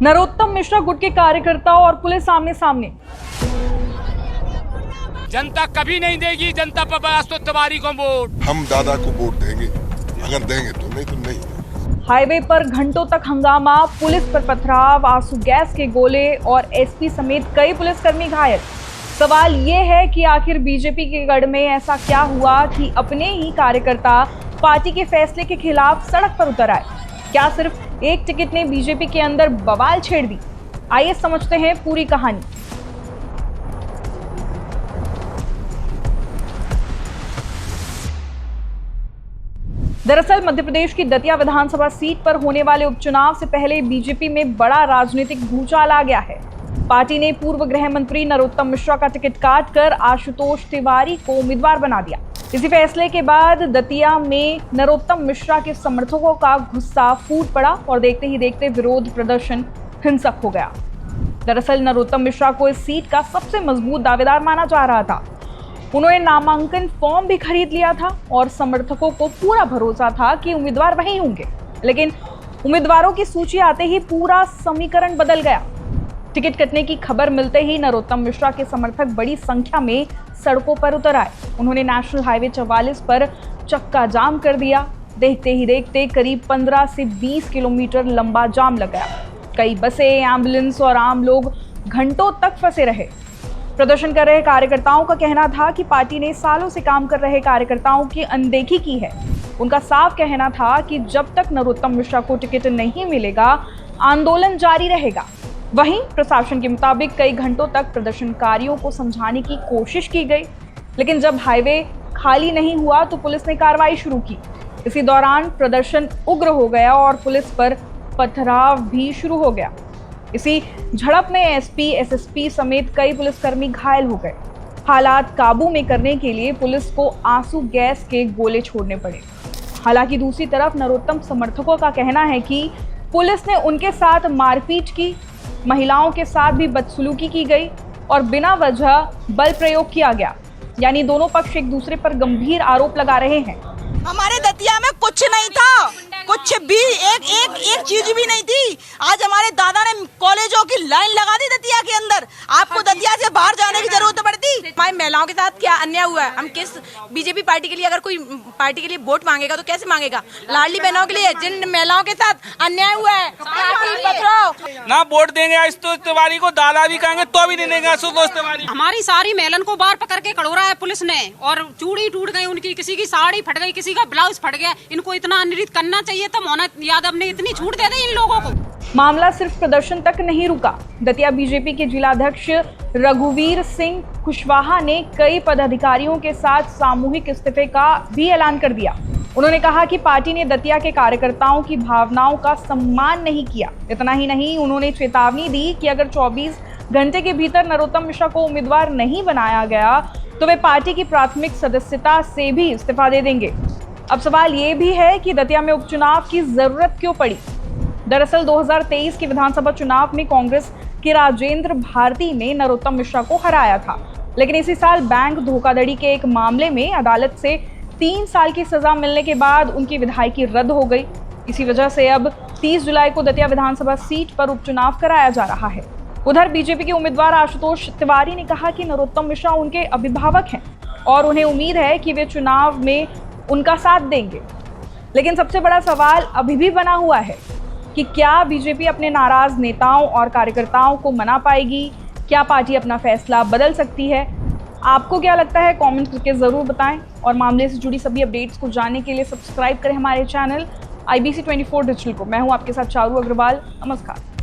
नरोत्तम मिश्रा गुट के कार्यकर्ताओं और पुलिस आमने सामने। जनता कभी नहीं देगी जनता पर तिवारी को वोट। हम दादा को वोट देंगे, अगर देंगे तो नहीं। हाईवे पर घंटों तक हंगामा, पुलिस पर पथराव, आंसू गैस के गोले और एसपी समेत कई पुलिसकर्मी घायल। सवाल ये है कि आखिर बीजेपी के गढ़ में ऐसा क्या हुआ कि अपने ही कार्यकर्ता पार्टी के फैसले के खिलाफ सड़क पर उतर आए। क्या सिर्फ एक टिकट ने बीजेपी के अंदर बवाल छेड़ दी? आइए समझते हैं पूरी कहानी। दरअसल मध्य प्रदेश की दतिया विधानसभा सीट पर होने वाले उपचुनाव से पहले बीजेपी में बड़ा राजनीतिक भूचाल आ गया है। पार्टी ने पूर्व गृह मंत्री नरोत्तम मिश्रा का टिकट काटकर आशुतोष तिवारी को उम्मीदवार बना दिया। इसी फैसले के बाद दतिया में नरोत्तम मिश्रा के समर्थकों का गुस्सा फूट पड़ा और देखते ही देखते विरोध प्रदर्शन हिंसक हो गया। दरअसल नरोत्तम मिश्रा को इस सीट का सबसे मजबूत दावेदार माना जा रहा था। उन्होंने नामांकन फॉर्म भी खरीद लिया था और समर्थकों को पूरा भरोसा था कि उम्मीदवार वही होंगे। लेकिन उम्मीदवारों की सूची आते ही पूरा समीकरण बदल गया। टिकट कटने की खबर मिलते ही नरोत्तम मिश्रा के समर्थक बड़ी संख्या में सड़कों पर उतर आए। उन्होंने नेशनल हाईवे 44 पर चक्का जाम कर दिया। देखते ही देखते करीब 15 से 20 किलोमीटर लंबा जाम लग गया। कई बसें, एम्बुलेंस और आम लोग घंटों तक फंसे रहे। प्रदर्शन कर रहे कार्यकर्ताओं का कहना था कि पार्टी ने सालों से काम कर रहे कार्यकर्ताओं की अनदेखी की है। उनका साफ कहना था कि जब तक नरोत्तम मिश्रा को टिकट नहीं मिलेगा, आंदोलन जारी रहेगा। वहीं प्रशासन के मुताबिक कई घंटों तक प्रदर्शनकारियों को समझाने की कोशिश की गई, लेकिन जब हाईवे खाली नहीं हुआ तो पुलिस ने कार्रवाई शुरू की। इसी दौरान प्रदर्शन उग्र हो गया और पुलिस पर पथराव भी शुरू हो गया। इसी झड़प में एसपी, एसएसपी समेत कई पुलिसकर्मी घायल हो गए। हालात काबू में करने के लिए पुलिस को आंसू गैस के गोले छोड़ने पड़े। हालांकि दूसरी तरफ नरोत्तम समर्थकों का कहना है कि पुलिस ने उनके साथ मारपीट की, महिलाओं के साथ भी बदसलूकी की गई और बिना वजह बल प्रयोग किया गया। यानी दोनों पक्ष एक दूसरे पर गंभीर आरोप लगा रहे हैं। हमारे दतिया में कुछ नहीं था, कुछ भी एक चीज भी नहीं थी। आज हमारे दादा ने कॉलेजों की लाइन लगा दी दतिया के अंदर। आपको दतिया से बाहर जाने की जरूरत पड़ती? हमारी महिलाओं के साथ क्या अन्याय हुआ है? हम किस बीजेपी पार्टी के लिए, अगर कोई पार्टी के लिए वोट मांगेगा तो कैसे मांगेगा? लाडली बहनों के लिए, जिन महिलाओं के साथ अन्याय हुआ है ना वोट देंगे आशुतोष तिवारी को, दादा भी कहेंगे तो भी नहीं देंगे आशुतोष तिवारी। हमारी सारी महिलाओं को बाहर पकड़ के खड़ोरा है पुलिस ने और चूड़ी टूट गई उनकी, किसी की साड़ी फट गई, किसी का ब्लाउज फट गया। इनको इतना अनिश्चित करना चाहिए था। मोहन यादव ने इतनी छूट दे दी इन लोगों को। मामला सिर्फ प्रदर्शन तक नहीं रुका। दतिया बीजेपी के जिलाध्यक्ष रघुवीर सिंह कुशवाहा ने कई पदाधिकारियों के साथ सामूहिक इस्तीफे का भी ऐलान कर दिया। उन्होंने कहा कि पार्टी ने दतिया के कार्यकर्ताओं की भावनाओं का सम्मान नहीं किया। इतना ही नहीं, उन्होंने चेतावनी दी कि अगर 24 घंटे के भीतर नरोत्तम मिश्रा को उम्मीदवार नहीं बनाया गया तो वे पार्टी की प्राथमिक सदस्यता से भी इस्तीफा दे देंगे। अब सवाल ये भी है कि दतिया में उपचुनाव की जरूरत क्यों पड़ी? दरअसल 2023 के विधानसभा चुनाव में कांग्रेस के राजेंद्र भारती ने नरोत्तम मिश्रा को हराया था, लेकिन इसी साल बैंक धोखाधड़ी के एक मामले में अदालत से 3 साल की सजा मिलने के बाद उनकी विधायकी रद्द हो गई। इसी वजह से अब 30 जुलाई को दतिया विधानसभा सीट पर उपचुनाव कराया जा रहा है। उधर बीजेपी के उम्मीदवार आशुतोष तिवारी ने कहा कि नरोत्तम मिश्रा उनके अभिभावक हैं और उन्हें उम्मीद है कि वे चुनाव में उनका साथ देंगे। लेकिन सबसे बड़ा सवाल अभी भी बना हुआ है कि क्या बीजेपी अपने नाराज नेताओं और कार्यकर्ताओं को मना पाएगी? क्या पार्टी अपना फैसला बदल सकती है? आपको क्या लगता है? कमेंट करके ज़रूर बताएं और मामले से जुड़ी सभी अपडेट्स को जानने के लिए सब्सक्राइब करें हमारे चैनल IBC 24 डिजिटल को। मैं हूं आपके साथ चारू अग्रवाल। नमस्कार।